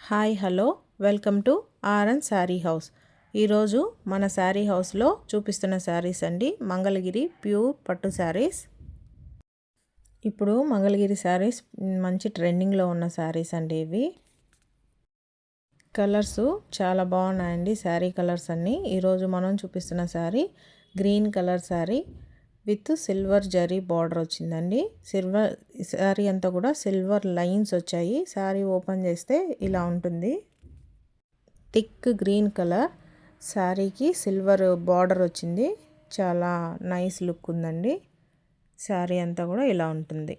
Hi hello welcome to RN sari house. ఈరోజు మన శారీ హౌస్లో చూపిస్తున్న శారీస్ అండి మంగళగిరి ప్యూర్ పట్టు శారీస్. ఇప్పుడు మంగళగిరి శారీస్ మంచి ట్రెండింగ్లో ఉన్న శారీస్ అండి ఇవి. కలర్స్ చాలా బాగున్నాయండి శారీ కలర్స్ అన్నీ. ఈరోజు మనం చూపిస్తున్న sari green colour sari with silver zari border వచ్చిందండి. సిల్వర్ శారీ అంతా కూడా సిల్వర్ లైన్స్ వచ్చాయి. శారీ ఓపెన్ చేస్తే ఇలా ఉంటుంది. థిక్ గ్రీన్ కలర్ శారీకి సిల్వర్ బార్డర్ వచ్చింది. చాలా నైస్ లుక్ ఉందండి. శారీ అంతా కూడా ఇలా ఉంటుంది.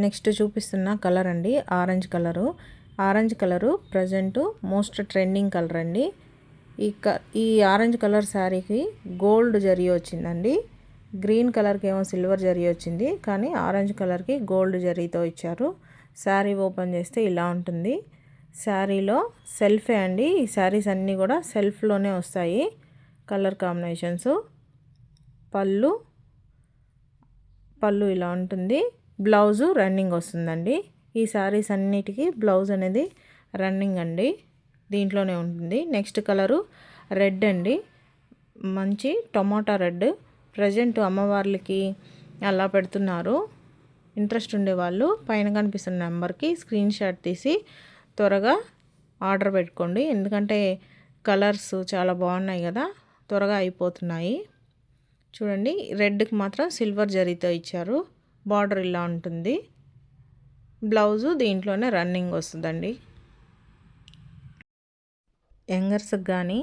నెక్స్ట్ చూపిస్తున్న కలర్ అండి orange colour. Orange colour present most trending colour అండి. ఈ ఆరెంజ్ కలర్ శారీకి గోల్డ్ జరీ వచ్చిందండి. గ్రీన్ కలర్కి ఏమో సిల్వర్ జరీ వచ్చింది, కానీ ఆరెంజ్ కలర్కి గోల్డ్ జరీతో ఇచ్చారు. శారీ ఓపెన్ చేస్తే ఇలా ఉంటుంది. శారీలో సెల్ఫే అండి. ఈ శారీస్ అన్నీ కూడా సెల్ఫ్లోనే వస్తాయి. Colour combinations. పళ్ళు ఇలా ఉంటుంది. బ్లౌజు రన్నింగ్ వస్తుందండి. ఈ శారీస్ అన్నిటికీ బ్లౌజ్ అనేది రన్నింగ్ అండి, దీంట్లోనే ఉంటుంది. నెక్స్ట్ కలరు రెడ్ అండి, మంచి టొమాటో రెడ్. ప్రజెంట్ అమ్మవార్లకి అలా పెడుతున్నారు. ఇంట్రెస్ట్ ఉండేవాళ్ళు పైన కనిపిస్తున్న నెంబర్కి స్క్రీన్ షాట్ తీసి త్వరగా ఆర్డర్ పెట్టుకోండి. ఎందుకంటే కలర్స్ చాలా బాగున్నాయి కదా, త్వరగా అయిపోతున్నాయి. చూడండి, రెడ్కి మాత్రం సిల్వర్ జరీతో ఇచ్చారు. బార్డర్ ఇలా ఉంటుంది. బ్లౌజు దీంట్లోనే రన్నింగ్ వస్తుందండి. యంగర్స్కి కానీ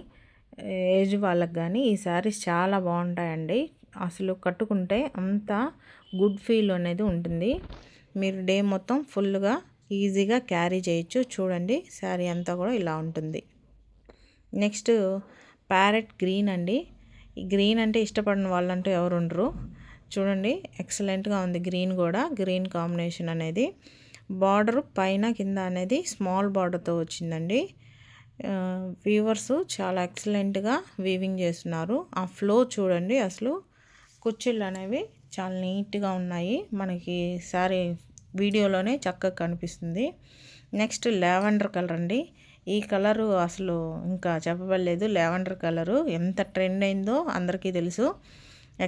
ఏజ్ వాళ్ళకి కానీ ఈ శారీస్ చాలా బాగుంటాయండి. అసలు కట్టుకుంటే అంత గుడ్ ఫీల్ అనేది ఉంటుంది. మీరు డే మొత్తం ఫుల్గా ఈజీగా క్యారీ చేయొచ్చు. చూడండి, శారీ అంతా కూడా ఇలా ఉంటుంది. నెక్స్ట్ ప్యారెట్ గ్రీన్ అండి. ఈ గ్రీన్ అంటే ఇష్టపడిన వాళ్ళంటూ ఎవరు ఉండరు. చూడండి, ఎక్సలెంట్గా ఉంది. గ్రీన్ కూడా గ్రీన్ కాంబినేషన్ అనేది. బార్డర్ పైన కింద అనేది స్మాల్ బార్డర్తో వచ్చిందండి. వీవర్స్ చాలా ఎక్సలెంట్గా వీవింగ్ చేస్తున్నారు. ఆ ఫ్లో చూడండి, అసలు కుర్చీలు అనేవి చాలా నీట్గా ఉన్నాయి. మనకి సారీ వీడియోలోనే చక్కగా కనిపిస్తుంది. నెక్స్ట్ లావెండర్ కలర్ అండి. ఈ కలరు అసలు ఇంకా చెప్పబడలేదు. లావెండర్ కలరు ఎంత ట్రెండ్ అయిందో అందరికీ తెలుసు.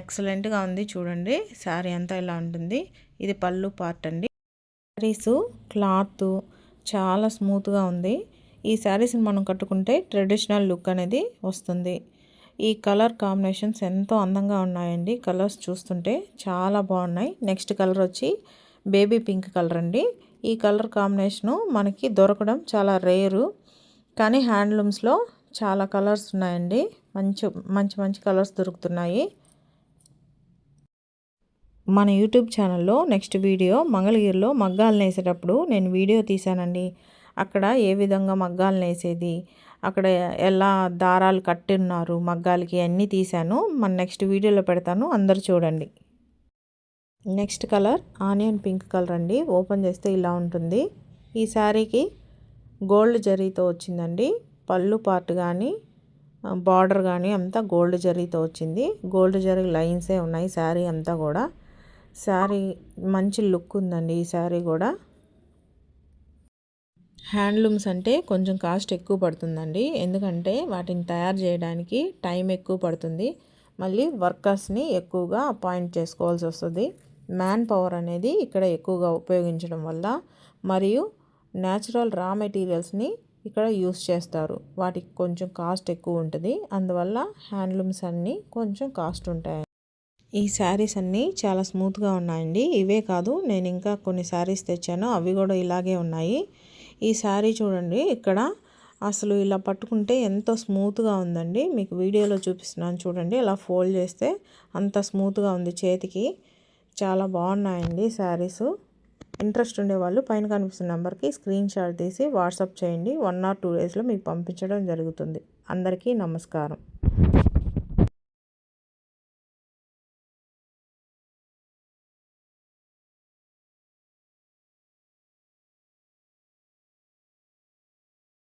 ఎక్సలెంట్గా ఉంది. చూడండి, శారీ అంతా ఇలా ఉంటుంది. ఇది పళ్ళు పార్ట్ అండి. శారీసు క్లాత్ చాలా స్మూత్గా ఉంది. ఈ శారీస్ని మనం కట్టుకుంటే ట్రెడిషనల్ లుక్ అనేది వస్తుంది. ఈ కలర్ కాంబినేషన్స్ ఎంతో అందంగా ఉన్నాయండి. కలర్స్ చూస్తుంటే చాలా బాగున్నాయి. నెక్స్ట్ కలర్ వచ్చి బేబీ పింక్ కలర్ అండి. ఈ కలర్ కాంబినేషను మనకి దొరకడం చాలా రేరు, కానీ హ్యాండ్లూమ్స్లో చాలా కలర్స్ ఉన్నాయండి. మంచి మంచి కలర్స్ దొరుకుతున్నాయి. మన యూట్యూబ్ ఛానల్లో నెక్స్ట్ వీడియో మంగళగిరిలో మగ్గాలు నేసేటప్పుడు నేను వీడియో తీశానండి. అక్కడ ఏ విధంగా మగ్గాలు నేసేది, అక్కడ ఎలా దారాలు కట్టి ఉన్నారు మగ్గాలకి, అన్నీ తీశాను. మన నెక్స్ట్ వీడియోలో పెడతాను, అందరు చూడండి. Next colour onion pink colour అండి. ఓపెన్ చేస్తే ఇలా ఉంటుంది. ఈ శారీకి గోల్డ్ జరీతో వచ్చిందండి. పళ్ళు పార్ట్ కానీ బార్డర్ కానీ అంతా గోల్డ్ జరీతో వచ్చింది. గోల్డ్ జరీ లైన్సే ఉన్నాయి శారీ అంతా కూడా. శారీ మంచి లుక్ ఉందండి. ఈ శారీ కూడా హ్యాండ్లూమ్స్ అంటే కొంచెం కాస్ట్ ఎక్కువ పడుతుందండి. ఎందుకంటే వాటిని తయారు చేయడానికి టైం ఎక్కువ పడుతుంది. మళ్ళీ వర్కర్స్ని ఎక్కువగా అపాయింట్ చేసుకోవాల్సి వస్తుంది. మ్యాన్ పవర్ అనేది ఇక్కడ ఎక్కువగా ఉపయోగించడం వల్ల, మరియు న్యాచురల్ రా మెటీరియల్స్ని ఇక్కడ యూస్ చేస్తారు. వాటికి కొంచెం కాస్ట్ ఎక్కువ ఉంటుంది. అందువల్ల హ్యాండ్లూమ్స్ అన్నీ కొంచెం కాస్ట్ ఉంటాయి. ఈ శారీస్ అన్నీ చాలా స్మూత్గా ఉన్నాయండి. ఇవే కాదు, నేను ఇంకా కొన్ని శారీస్ తెచ్చాను, అవి కూడా ఇలాగే ఉన్నాయి. ఈ శారీ చూడండి, ఇక్కడ అసలు ఇలా పట్టుకుంటే ఎంతో స్మూత్గా ఉందండి. మీకు వీడియోలో చూపిస్తున్నాను చూడండి. ఇలా ఫోల్డ్ చేస్తే అంత స్మూత్గా ఉంది చేతికి. చాలా బాగున్నాయండి శారీస్. ఇంట్రెస్ట్ ఉండేవాళ్ళు పైన కనిపిస్తున్న నెంబర్కి స్క్రీన్ షాట్ తీసి వాట్సాప్ చేయండి. 1 or 2 డేస్లో మీకు పంపించడం జరుగుతుంది. అందరికీ నమస్కారం.